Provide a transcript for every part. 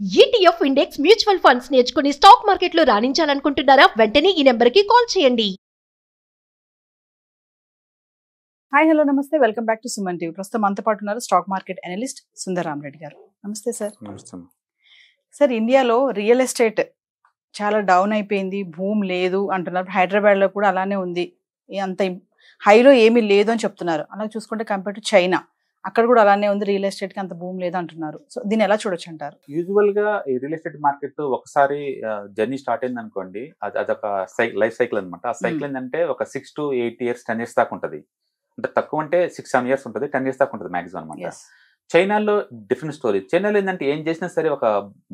ETF index mutual funds నేర్చుకుని stock మార్కెట్లో రాణించాలనుకుంటున్నారా? వెంటనే ఈ నెంబర్కి కాల్ చేయండి. హాయ్ హలో నమస్తే welcome back to Suman TV. ప్రస్తుతం మనతో పాటు ఉన్నారు stock market analyst Sundararam Reddy గారు. నమస్తే సార్. నమస్తే. సార్, ఇండియాలో రియల్ ఎస్టేట్ చాలా డౌన్ అయిపోయింది, భూమి లేదు అంటున్నారు. హైదరాబాద్ లో కూడా అలానే ఉంది, అంత హైలో ఏమీ లేదు అని చెప్తున్నారు. అలా చూసుకుంటే కంపేర్ టు చైనా, అక్కడ కూడా అలానే ఉంది, రియల్ ఎస్టేట్ కి అంత భూమి లేదు అంటున్నారు. సో దీన్ని ఎలా చూడొచ్చు అంటారు? యూజువల్ గా ఈ రియల్ ఎస్టేట్ మార్కెట్ ఒకసారి జర్నీ స్టార్ట్ అయింది అనుకోండి, అదొక లైఫ్ సైకిల్ అనమాట. ఆ సైకిల్ ఏంటంటే ఒక 6 to 8 years 10 years దాకా ఉంటుంది. అంటే తక్కువ అంటే 6-7 years ఉంటుంది, 10 years దాకా ఉంటుంది మాక్సిమం అనమాట. చైనాలో డిఫరెంట్ స్టోరీ. చైనాలో ఏంటంటే ఏం చేసినా సరే ఒక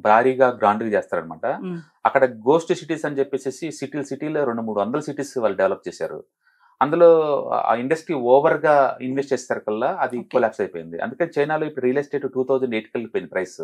భారీగా గ్రాండ్ గా చేస్తారనమాట. అక్కడ గోస్ట్ సిటీస్ అని చెప్పేసి సిటీలో 200-300 సిటీస్ వాళ్ళు డెవలప్ చేశారు. అందులో ఆ ఇండస్ట్రీ ఓవర్ గా ఇన్వెస్ట్ చేస్తారు కల్లా అది కొలాప్స్ అయిపోయింది. అందుకని చైనాలో ఇప్పుడు రియల్ ఎస్టేట్ 2008 వెళ్ళిపోయింది ప్రైస్.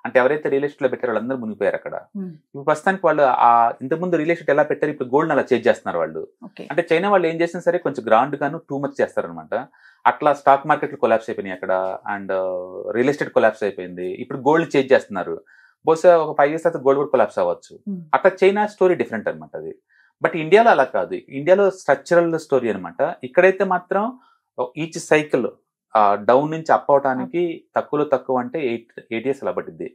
అంటే ఎవరైతే రియల్ ఎస్టేట్ లో పెట్టారో వాళ్ళందరూ మునిగిపోయారు అక్కడ. ఇప్పుడు ప్రస్తుతానికి వాళ్ళు ఆ ఇంతకుముందు రియల్ ఎస్టేట్ ఎలా పెట్టారు, ఇప్పుడు గోల్డ్ అలా చేంజ్ చేస్తున్నారు వాళ్ళు. అంటే చైనా వాళ్ళు ఏం చేసినా సరే కొంచెం గ్రాండ్ గాను టూ మచ్ చేస్తారనమాట. అట్లా స్టాక్ మార్కెట్లు కొలాప్స్ అయిపోయినాయి అక్కడ, అండ్ రియల్ ఎస్టేట్ కొలాప్స్ అయిపోయింది. ఇప్పుడు గోల్డ్ చేంజ్ చేస్తున్నారు. బహుశా ఒక 5 years తర్వాత గోల్డ్ కూడా కొలాప్స్ అవ్వచ్చు. అట్లా చైనా స్టోరీ డిఫరెంట్ అనమాట అది. బట్ ఇండియాలో అలా కాదు. ఇండియాలో స్ట్రక్చరల్ స్టోరీ అనమాట. ఇక్కడైతే మాత్రం ఈచ్ సైకిల్ డౌన్ నుంచి అప్ అవడానికి తక్కువలో తక్కువ అంటే 8 years అలా పట్టింది.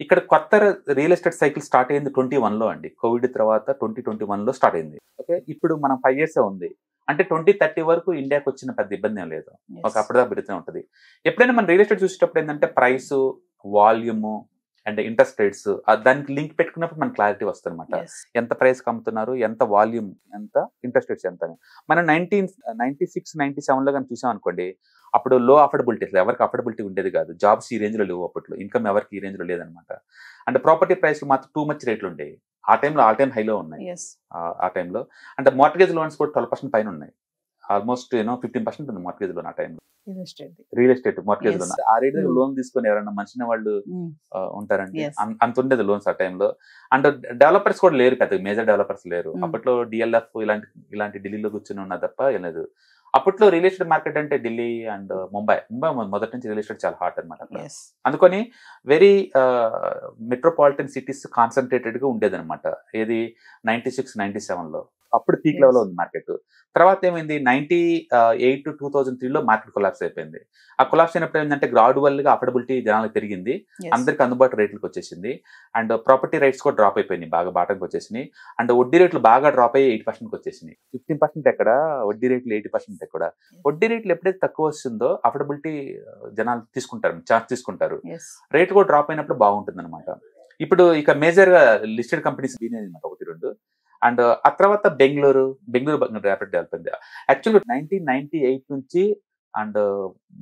ఇక్కడ కొత్త రియల్ ఎస్టేట్ సైకిల్ స్టార్ట్ అయింది 2021లో అండి. కోవిడ్ తర్వాత 2021లో స్టార్ట్ అయింది. ఓకే, ఇప్పుడు మనం 5 years ఉంది. అంటే 2030 వరకు ఇండియాకి వచ్చిన పెద్ద ఇబ్బంది ఏం లేదు. ఒక అప్పుడుదా పెరుగుతూనే ఉంటుంది. ఎప్పుడైనా మనం రియల్ ఎస్టేట్ చూసేటప్పుడు ఏంటంటే price, volume and interest rates దానికి లింక్ పెట్టుకున్నప్పుడు మనకి క్లారిటీ వస్తుంది అనమాట. ఎంత ప్రైస్ అమ్ముతున్నారు, ఎంత వాల్యూమ్, ఎంత ఇంట్రెస్ట్ రేట్స్ ఎంత. మనం 1996-97లో కానీ చూసాం అనుకోండి, అప్పుడు లో అఫోర్డబిలిటీ, ఎవరికి అఫోర్డబిలిటీ ఉండేది కాదు. జాబ్స్ ఈ రేంజ్ లో లేవు అప్పట్లో, ఇన్కమ్ ఎవరికి ఈ రేంజ్ లో లేదనమాట. అండ్ ప్రాపర్టీ ప్రైస్ మాత్రం టూ మచ్ రేట్లు ఉండేవి. ఆ టైంలో ఆల్ టైమ్ హైలో ఉన్నాయి. ఆ టైంలో అంటే మార్ట్గేజ్ లోన్స్ కూడా 12% పైన ఉన్నాయి. ఆల్మోస్ట్ 15% ఉంది మార్ట్గేజ్ లోన్ ఆ టైంలో. రియల్ ఎస్టేట్ మార్ట్గేజ్ లోన్ ఆ రేట్ లోన్ తీసుకొని ఎవరైనా మంచిన వాళ్ళు ఉంటారండి. అంత ఉండేది లోన్స్ ఆ టైంలో. అండ్ డెవలపర్స్ కూడా లేరు, పెద్ద మేజర్ డెవలపర్స్ లేరు అప్పట్లో. డిఎల్ఎఫ్ ఇలాంటి ఢిల్లీలో కూర్చొని ఉన్నా తప్ప ఏం లేదు. అప్పట్లో రియల్ ఎస్టేట్ మార్కెట్ అంటే ఢిల్లీ అండ్ ముంబై మొదటి నుంచి రియల్ ఎస్టేట్ చాలా హాట్ అనమాట. అందుకని వెరీ మెట్రోపాలిటన్ సిటీస్ కాన్సన్ట్రేటెడ్ గా ఉండేది అనమాట. ఏది 96-97లో అప్పుడు పీక్ లెవెల్ ఉంది మార్కెట్. తర్వాత ఏమైంది, 98 to 2003లో మార్కెట్ కొలాప్స్ అయిపోయింది. ఆ కొలాప్స్ అయినప్పుడు ఏంటంటే గ్రాడ్యువల్ గా అఫోర్డబిలిటీ జనాలకు పెరిగింది, అందరికి అందుబాటు రేట్లకు వచ్చేసింది. అండ్ ప్రాపర్టీ రైట్స్ కూడా డ్రాప్ అయిపోయినాయి, బాగా బాటంకి వచ్చేసినాయి. అండ్ వడ్డీ రేట్లు బాగా డ్రాప్ అయ్యి 8% వచ్చేసినాయి. 15% ఎక్కడ, వడ్డీ రేట్లు 80% ఎక్కడ. వడ్డీ రేట్లు ఎప్పుడైతే తక్కువ వస్తుందో అఫోర్డబిలిటీ జనాలు తీసుకుంటారు, ఛాన్స్ తీసుకుంటారు. రేట్ కూడా డ్రాప్ అయినప్పుడు బాగుంటుంది అనమాట. ఇప్పుడు ఇక మేజర్ గా లిస్టెడ్ కంపెనీస్ అనమాట 1-2. అండ్ ఆ తర్వాత బెంగళూరు ర్యాపిడ్ డెవలప్ అయింది. యాక్చువల్గా 1998 నుంచి అండ్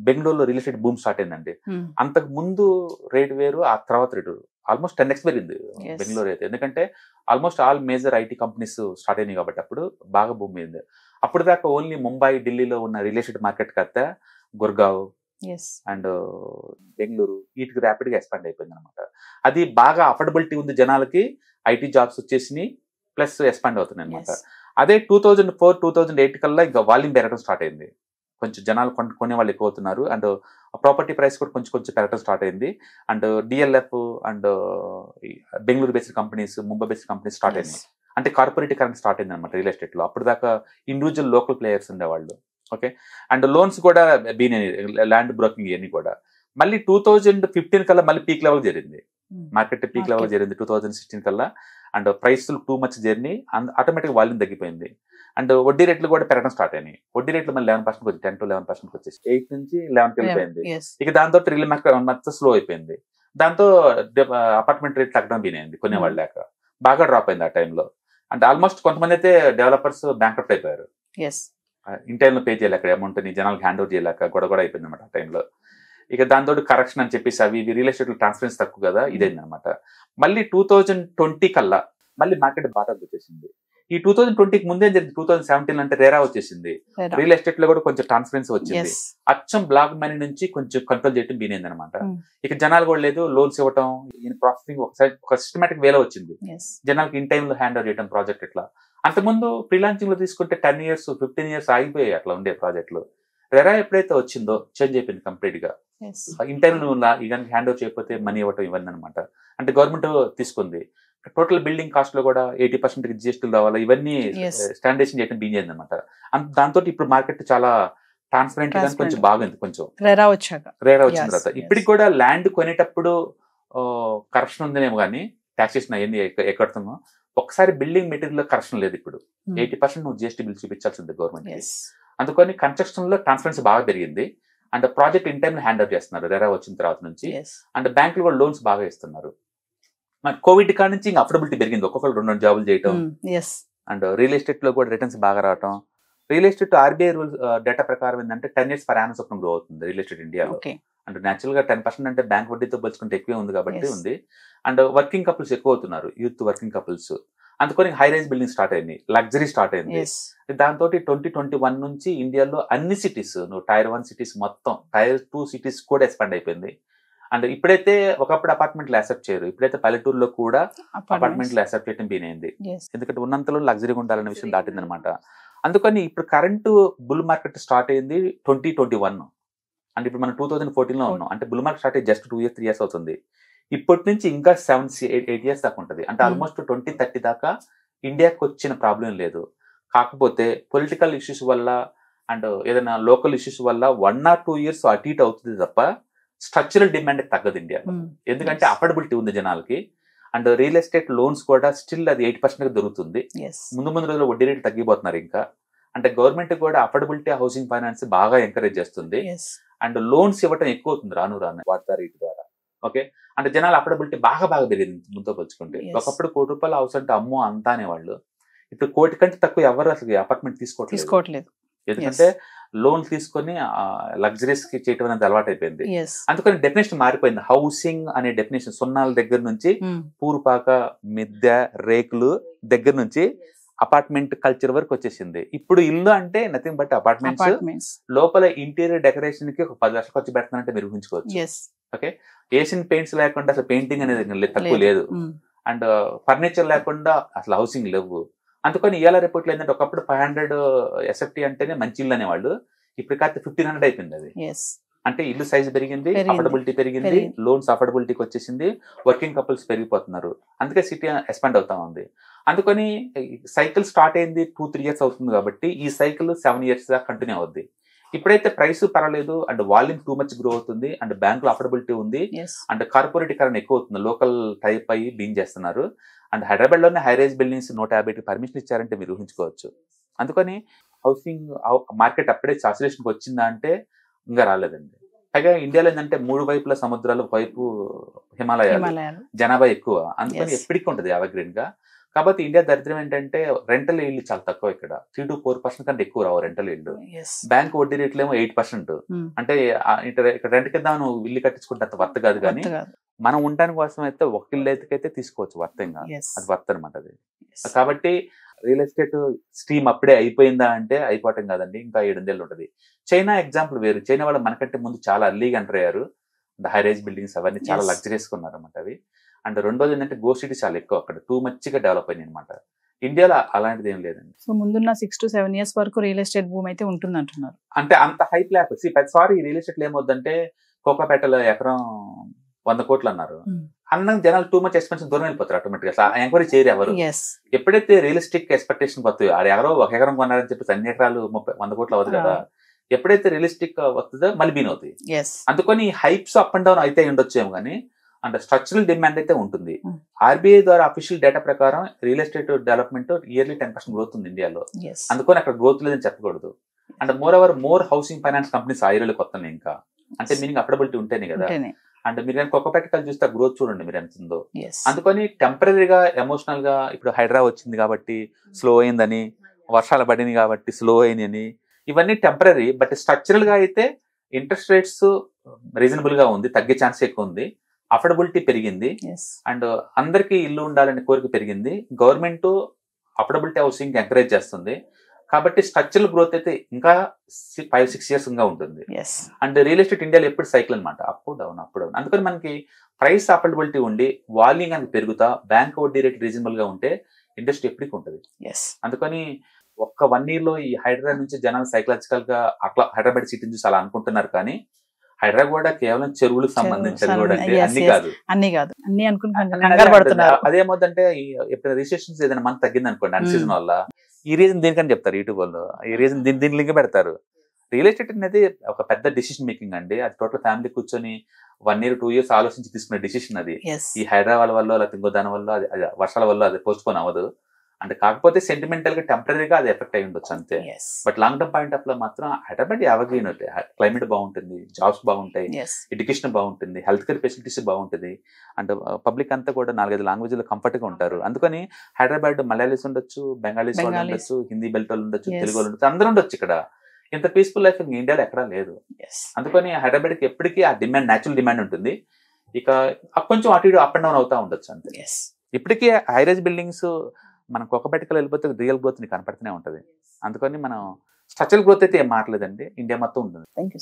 బెంగళూరులో రియల్ ఎస్టేట్ బూమ్ స్టార్ట్ అయిందండి. అంతకు ముందు రేట్ వేరు, ఆ తర్వాత రేటు ఆల్మోస్ట్ 10x పెరిగింది బెంగళూరు అయితే. ఎందుకంటే almost all major IT companies start అయినాయి కాబట్టి అప్పుడు బాగా బూమ్ అయింది. అప్పుడు దాకా ఓన్లీ ముంబై, ఢిల్లీలో ఉన్న రియల్ ఎస్టేట్ మార్కెట్ కత్త గుర్గావ్ అండ్ బెంగళూరు వీటికి ర్యాపిడ్ గా ఎక్స్పాండ్ అయిపోయింది అనమాట. అది బాగా అఫోర్డబిలిటీ ఉంది జనాలకి, ఐటీ జాబ్స్ వచ్చేసినాయి, ప్లస్ ఎక్స్పాండ్ అవుతున్నాయి అనమాట. అదే 2004-2008 కల్లా ఇంకా వాల్యూమ్ పెరగడం స్టార్ట్ అయింది. కొంచెం జనాలు కొనే వాళ్ళు ఎక్కువ అవుతున్నారు. అండ్ ప్రాపర్టీ ప్రైస్ కూడా కొంచెం పెరగడం స్టార్ట్ అయింది. And DLF and Bengaluru based companies, Mumbai based companies start అయింది. అంటే కార్పొరేట్ కరెంట్ స్టార్ట్ అయింది అనమాట రియల్ ఎస్టేట్ లో. అప్పుడు దాకా ఇండివిజువల్ లోకల్ ప్లేయర్స్ ఉండేవాళ్ళు. ఓకే, అండ్ లోన్స్ కూడా ల్యాండ్ బ్రోకింగ్ ఇవన్నీ కూడా. మళ్ళీ 2015 కల్లా మళ్ళీ పీక్ లెవెల్ జరిగింది, మార్కెట్ పీక్ లెవెల్ జరిగింది 2016 కల్లా. అండ్ ప్రైస్లు too much journey, automatic volume తగ్గిపోయింది. అండ్ వడ్డీ రేట్లు కూడా పెరగడం స్టార్ట్ అయినాయి. వడ్డీ రేట్లు మళ్ళీ 11% వచ్చి 10-11% వచ్చేసి 8 నుంచి 11కి వెళ్ళిపోయింది. ఇక దాంతో రియల్ మార్కెట్ స్లో అయిపోయింది. దాంతో అపార్ట్మెంట్ రేట్ తగ్గడం బినైంది, కొనేవాళ్ళు లేక బాగా డ్రాప్ అయింది ఆ టైంలో. అంటే ఆల్మోస్ట్ కొంతమంది అయితే డెవలపర్స్ బ్యాంక్రప్ట్ అయిపోయారు. ఇన్ టైంలో పే చేయలేక, అమౌంట్ ని జనాలకు హ్యాండ్ ఓవర్ చేయలేక గొడవ అయిపోయింది అనమాట ఆ టైంలో. ఇక దాంతో కరెక్షన్ అని చెప్పేసి అవి రియల్ ఎస్టేట్ ట్రాన్స్పరెన్సీ తక్కువ కదా, ఇదైంది అనమాట. మళ్ళీ 2020 కల్లా మళ్ళీ మార్కెట్ బాటకు వచ్చేసింది. ఈ 2020కి ముందే జరిగింది 2017 అంటే రేరా వచ్చేసింది. రియల్ ఎస్టేట్ లో కూడా కొంచెం ట్రాన్స్పరెన్సీ వచ్చింది. అచ్చం బ్లాక్ మనీ నుంచి కొంచెం కంట్రోల్ చేయడం బీనైంది అనమాట. ఇక జనాలు కూడా లేదు, లోన్స్ ఇవ్వటం, ప్రాసెసింగ్ ఒక సిస్టమేటిక్ వేలో వచ్చింది. జనాలకి ఇన్ టైమ్ లో హ్యాండ్ ఓవర్ చేయడం ప్రాజెక్ట్ ఇట్లా. అంతకుముందు ఫ్రీలాన్సింగ్ లో తీసుకుంటే 10 years 15 years ఆగిపోయాయి అట్లా ఉండే ప్రాజెక్టులు. రెరా ఎప్పుడైతే వచ్చిందో చేంజ్ అయిపోయింది కంప్లీట్ గా. ఇన్ టైం నువ్వు ఇక హ్యాండ్ ఓవర్ చేయకపోతే మనీ ఇవ్వటం ఇవన్నీ అనమాట. అంటే గవర్నమెంట్ తీసుకుంది. టోటల్ బిల్డింగ్ కాస్ట్ లో కూడా 80% జిఎస్టీలు రావాలి, ఇవన్నీ స్టాండర్డైజేషన్ చేయడం బీన్ అయింది అనమాట. దాంతో ఇప్పుడు మార్కెట్ చాలా ట్రాన్స్పరెంట్ గా కొంచెం బాగుంది. కొంచెం రేరా వచ్చిన తర్వాత ఇప్పటికి కూడా ల్యాండ్ కొనేటప్పుడు కరప్షన్ ఉందనేమో కానీ టాక్సేషన్ అవన్నీ ఎక్కడుతున్నాం. ఒకసారి బిల్డింగ్ మెటీరియల్ కరప్షన్ లేదు. ఇప్పుడు 80% నువ్వు జిఎస్టీ బిల్ చూపించాల్సింది గవర్నమెంట్. అందుకని కన్స్ట్రక్షన్ లో ట్రాన్స్పరెన్సీ బాగా పెరిగింది. And project in time hand over చేస్తున్నారు రెరా వచ్చిన తర్వాత నుంచి. అండ్ బ్యాంకులు కూడా లోన్స్ బాగా ఇస్తున్నారు. మరి కోవిడ్ కాడ నుంచి ఇంకా అఫోర్డబిలిటీ పెరిగింది. ఒక్కొక్కరు 2 జాబులు చేయటం. అండ్ రియల్ ఎస్టేట్ లో కూడా రిటర్న్స్ బాగా రావటం. Real estate RBI rules data ప్రకారం ఏంటంటే 10 years పర్ యానం చొప్పున గ్రో అవుతుంది రియల్ ఎస్టేట్ ఇండియాలో. అంటే న్యాచురల్ గా 10% అంటే బ్యాంక్ వడ్డీతో పోల్చుకుంటే ఎక్కువే ఉంది కాబట్టి ఉంది. అండ్ వర్కింగ్ కపుల్స్ ఎక్కువ అవుతున్నారు, యూత్ వర్కింగ్ కపుల్స్. అందుకని హై రైజ్ బిల్డింగ్ స్టార్ట్ అయింది, లగ్జరీ స్టార్ట్ అయింది. దాంతో 2021 నుంచి ఇండియాలో అన్ని సిటీస్, నువ్వు Tier 1 సిటీస్ మొత్తం, Tier 2 సిటీస్ కూడా ఎక్స్పాండ్ అయిపోయింది. అండ్ ఇప్పుడైతే ఒకప్పుడు అపార్ట్మెంట్లు యాక్సెప్ట్ చేయరు, ఇప్పుడైతే పల్లెటూరులో కూడా అపార్ట్మెంట్లు యాక్సెప్ట్ చేయడం బీనైంది. ఎందుకంటే ఉన్నంతలో లగ్జరీగా ఉండాలనే విషయం దాటింది అనమాట. అందుకని ఇప్పుడు కరెంటు బుల్ మార్కెట్ స్టార్ట్ అయింది 2021. అంటే ఇప్పుడు మనం 2014 లో ఉన్నాం. అంటే బుల్ మార్కెట్ స్టార్ట్ అయ్యి జస్ట్ 2 years 3 years అవుతుంది. ఇప్పటి నుంచి ఇంకా 7-8 years దాకా ఉంటుంది. అంటే ఆల్మోస్ట్ 2030 దాకా ఇండియాకి వచ్చిన ప్రాబ్లం లేదు. కాకపోతే పొలిటికల్ ఇష్యూస్ వల్ల అండ్ ఏదైనా లోకల్ ఇష్యూస్ వల్ల 1 or 2 years అటు ఇటు అవుతుంది తప్ప స్ట్రక్చరల్ డిమాండ్ తగ్గదు ఇండియాలో. ఎందుకంటే అఫోర్డబిలిటీ ఉంది జనాలకి. అండ్ రియల్ ఎస్టేట్ లోన్స్ కూడా స్టిల్ అది 8% దొరుకుతుంది. ముందు రోజుల్లో వడ్డీ రేటు తగ్గిపోతున్నారు ఇంకా. అంటే గవర్నమెంట్ కూడా అఫోర్డబిలిటీ హౌసింగ్ ఫైనాన్స్ బాగా ఎంకరేజ్ చేస్తుంది. అండ్ లోన్స్ ఇవ్వటం ఎక్కువ అవుతుంది రాను వాడతారు ఇటు ద్వారా. ఓకే, అంటే జనాలు అఫోర్డబిలిటీ బాగా పెరిగింది ముందుతో పోల్చుకుంటే. ఒకప్పుడు ₹1,00,000 హౌస్ అంటే అమ్మో అంతా అనేవాళ్ళు. ఇప్పుడు 1,00,00,000 కంటే తక్కువ ఎవరు అసలు అపార్ట్మెంట్ తీసుకోవట్లేదు. ఎందుకంటే లోన్ తీసుకొని లగ్జరీస్ కి చేయటం అనేది అలవాటు అయిపోయింది. అందుకని డెఫినేషన్ మారిపోయింది. హౌసింగ్ అనే డెఫినేషన్ సున్నాల దగ్గర నుంచి పూర్పాక, మిద్దె, రేకులు దగ్గర నుంచి అపార్ట్మెంట్ కల్చర్ వరకు వచ్చేసింది. ఇప్పుడు ఇల్లు అంటే నథింగ్ బట్ అపార్ట్మెంట్స్. లోపల ఇంటీరియర్ డెకరేషన్ కి ఒక 10 లక్షలు ఖర్చు పెడుతున్నారంటే మీరు ఊహించుకోవచ్చు. ఓకే, ఏషియన్ పెయింట్స్ లేకుండా అసలు పెయింటింగ్ అనేది తక్కువ లేదు. అండ్ ఫర్నిచర్ లేకుండా అసలు హౌసింగ్ లేవు. అందుకని ఇవాళ రిపోర్ట్లు ఏంటంటే ఒకప్పుడు 500 SFT అంటేనే మంచి ఇల్లు అనేవాళ్ళు. ఇప్పుడు కాస్త 1,500 అయిపోయింది అది. అంటే ఇల్లు సైజ్ పెరిగింది, అఫోర్డబిలిటీ పెరిగింది, లోన్స్ అఫోర్డబిలిటీకి వచ్చేసింది, వర్కింగ్ కపుల్స్ పెరిగిపోతున్నారు. అందుకే సిటీ ఎక్స్పాండ్ అవుతా ఉంది. అందుకని సైకిల్ స్టార్ట్ అయింది 2-3 years అవుతుంది కాబట్టి ఈ సైకిల్ 7 years దాకా కంటిన్యూ అవుద్ది. ఇప్పుడైతే ప్రైస్ పర్వాలేదు and volume too much grow అవుతుంది అండ్ బ్యాంకులో అఫోర్డబిలిటీ ఉంది అండ్ కార్పొరేటీకరణ ఎక్కువ అవుతుంది, లోకల్ టైప్ అయ్యి బీన్ చేస్తున్నారు. అండ్ హైదరాబాద్ లోనే హై రైజ్ బిల్డింగ్స్ 150 పర్మిషన్ ఇచ్చారంటే మీరు ఊహించుకోవచ్చు. అందుకని హౌసింగ్ మార్కెట్ అప్పుడే సాచురేషన్కి వచ్చిందా అంటే ఇంకా రాలేదండి. పైగా ఇండియాలో ఏంటంటే 3 వైపుల సముద్రాలు, వైపు హిమాలయాలు, జనాభా ఎక్కువ. అందుకని ఎప్పటికీ ఉంటుంది ఎవగ్రీన్ గా. కాబట్టి ఇండియా దరిద్రం ఏంటంటే రెంటల్ ఇల్లు చాలా తక్కువ. ఇక్కడ 3-4% కంటే ఎక్కువ రావు రెంటల్ ఇల్లు. బ్యాంక్ వడ్డీ రేట్లు ఏమో 8%. అంటే ఇక్కడ రెంట్ కింద నువ్వు ఇల్లు కట్టించుకుంటే అంత వర్త్ కాదు. కానీ మనం ఉండడానికి కోసం అయితే ఒక ఇల్లు అయితే తీసుకోవచ్చు, వర్తం కాదు, అది వర్త్ అనమాట అది. కాబట్టి రియల్ ఎస్టేట్ స్ట్రీమ్ అప్పుడే అయిపోయిందా అంటే అయిపోవటం కాదండి, ఇంకా 7 ఏళ్ళు ఉంటుంది. చైనా ఎగ్జాంపుల్ వేరు. చైనా వాళ్ళు మనకంటే ముందు చాలా అర్లీగా ఎంటర్ అయ్యారు. హై రైజ్ బిల్డింగ్స్ అవన్నీ చాలా లగ్జరీస్ ఉన్నారు అనమాట అవి. అండ్ రెండోది ఏంటంటే గో సిటీ చాలా ఎక్కువ, అక్కడ టూ మచ్గా డెవలప్ అయింది అనమాట. ఇండియాలో అలాంటిది ఏం లేదండి. సో ముందున్న 6-7 years వరకు రియల్ ఎస్టేట్ భూమి అయితే ఉంటుంది అంటున్నారు. అంటే అంత హైప్ లేకపోతే ప్రతిసారి రియల్ ఎస్టేట్ ఏమవుద్దంటే కోకాపేటలో ఎకరం 100 కోట్లు అన్నారు. అన్నం జనాలు టూ మచ్ ఎక్స్పెన్షన్ దూరం వెళ్ళిపోతారు ఆటోమేటిక్ గా, ఎంక్వైరీ చేయరు ఎవరు. ఎప్పుడైతే రియలిస్టిక్ ఎక్స్పెక్టేషన్ పోతాయో ఆడ ఎవరో 1 ఎకరం కొన్నారని చెప్పి అన్ని ఎకరాలు 100 కోట్లు అవ్వదు కదా. ఎప్పుడైతే రియలిస్టిక్ వస్తుందో మళ్ళీ బీన్ అవుతాయి. అందుకని హైప్స్ అప్ అండ్ డౌన్ అయితే ఉండొచ్చేమో కానీ అంటే స్ట్రక్చరల్ డిమాండ్ అయితే ఉంటుంది. ఆర్బీఐ ద్వారా అఫీషియల్ డేటా ప్రకారం real estate development yearly 10% growth ఉంది ఇండియాలో. అందుకని అక్కడ గ్రోత్ లేదని చెప్పకూడదు. And more housing finance companies ఐరోలోకి వస్తున్నాయి ఇంకా. అంటే మీనింగ్ అఫోర్డబిలిటీ ఉంటేనే కదా. అండ్ మీరు కానీ కొక్కపేటకాలు చూస్తే గ్రోత్ చూడండి మీరు ఎంత ఉందో. అందుకని టెంపరీగా ఎమోషనల్ గా ఇప్పుడు హైడ్రా వచ్చింది కాబట్టి స్లో అయిందని, వర్షాలు పడింది కాబట్టి స్లో అయిందని, ఇవన్నీ టెంపరీ. బట్ స్ట్రక్చరల్ గా అయితే ఇంట్రెస్ట్ రేట్స్ రీజనబుల్ గా ఉంది, తగ్గే ఛాన్స్ ఎక్కువ ఉంది, అఫోర్డబిలిటీ పెరిగింది అండ్ అందరికీ ఇల్లు ఉండాలనే కోరిక పెరిగింది. గవర్నమెంట్ అఫోర్డబిలిటీ హౌసింగ్ ఎంకరేజ్ చేస్తుంది కాబట్టి స్ట్రక్చరల్ గ్రోత్ అయితే ఇంకా 5-6 years ఇంకా ఉంటుంది. అండ్ రియల్ ఎస్టేట్ ఇండియాలో ఎప్పుడు సైకిల్ అనమాట, అప్ డౌన్. అందుకని మనకి ప్రైస్ అఫోర్డబిలిటీ ఉండి వాల్యూమ్ కనుక పెరుగుతా, బ్యాంక్ వడ్డీ రేట్ రీజనబుల్ గా ఉంటే ఇండస్ట్రీ ఎప్పటికీ ఉంటుంది. అందుకని ఒక్క 1 year లో ఈ హైదరాబాద్ నుంచి జనాలు సైకలాజికల్ గా అట్లా హైదరాబాద్ సిటీని చూసి అలా అనుకుంటున్నారు, కానీ హైదరాబాద్ కూడా కేవలం చెరువులకు సంబంధించింది కూడా అండి, అన్ని కాదు. అన్ని అనుకుంటున్నాను, కంగారు పడుతున్నారు. అదేమవుతుందంటే ఎప్పుడు రిజిస్ట్రేషన్స్ ఏదైనా మంత్ తగ్గింది అనుకోండి అన్ సీజన్ వల్ల, ఈ రీజన్ దీనికని చెప్తారు యూట్యూబ్ వాళ్ళు, ఈ రీజన్ దీని లింక్ పెడతారు. రియల్ ఎస్టేట్ అనేది ఒక పెద్ద డిసిషన్ మేకింగ్ అండి. అది టోటల్ ఫ్యామిలీ కూర్చొని 1 year 2 years ఆలోచించి తీసుకునే డిసిషన్ అది. ఈ హైదరాబాద్ వల్ల లేకపోతే ఇంకో దాని వల్ల అది వర్షాల వల్ల అది పోస్ట్ పోన్ అవ్వదు అంటే, కాకపోతే సెంటిమెంటల్ గా టెంపరీగా అది ఎఫెక్ట్ అయి ఉండొచ్చు అంతే. But long term point of లో మాత్రం హైదరాబాద్ యావగ్రీన్, క్లైమేట్ బాగుంటుంది, జాబ్స్ బాగుంటాయి, ఎడ్యుకేషన్ బాగుంటుంది, హెల్త్ కేర్ ఫెసిలిటీస్ బాగుంటుంది, అండ్ పబ్లిక్ అంతా కూడా 4-5 లాంగ్వేజ్ లో కంఫర్ట్ గా ఉంటారు. అందుకని హైదరాబాద్ మలయాళీస్ ఉండొచ్చు, బెంగాలీస్ వాళ్ళు ఉండొచ్చు, హిందీ బెల్ట్ వాళ్ళు ఉండొచ్చు, తెలుగు వాళ్ళు ఉండొచ్చు, అందరూ ఉండొచ్చు. ఇక్కడ ఇంత పీస్ఫుల్ లైఫ్ ఇండియాలో ఎక్కడా లేదు. అందుకని హైదరాబాద్ కి ఎప్పటికీ ఆ డిమాండ్, న్యాచురల్ డిమాండ్ ఉంటుంది. ఇక కొంచెం అటు ఇటు అప్ అండ్ డౌన్ అవుతా ఉండొచ్చు అంతే. ఇప్పటికీ హైరైజ్ బిల్డింగ్స్ మనం కొక్కబెట్టకలు వెళ్ళిపోతే రియల్ గ్రోత్ ని కనపడుతూనే ఉంటది. అందుకని మనం స్ట్రక్చరల్ గ్రోత్ అయితే ఏం మాట్లేదండి, ఇండియా మొత్తం ఉంటుంది. Thank you.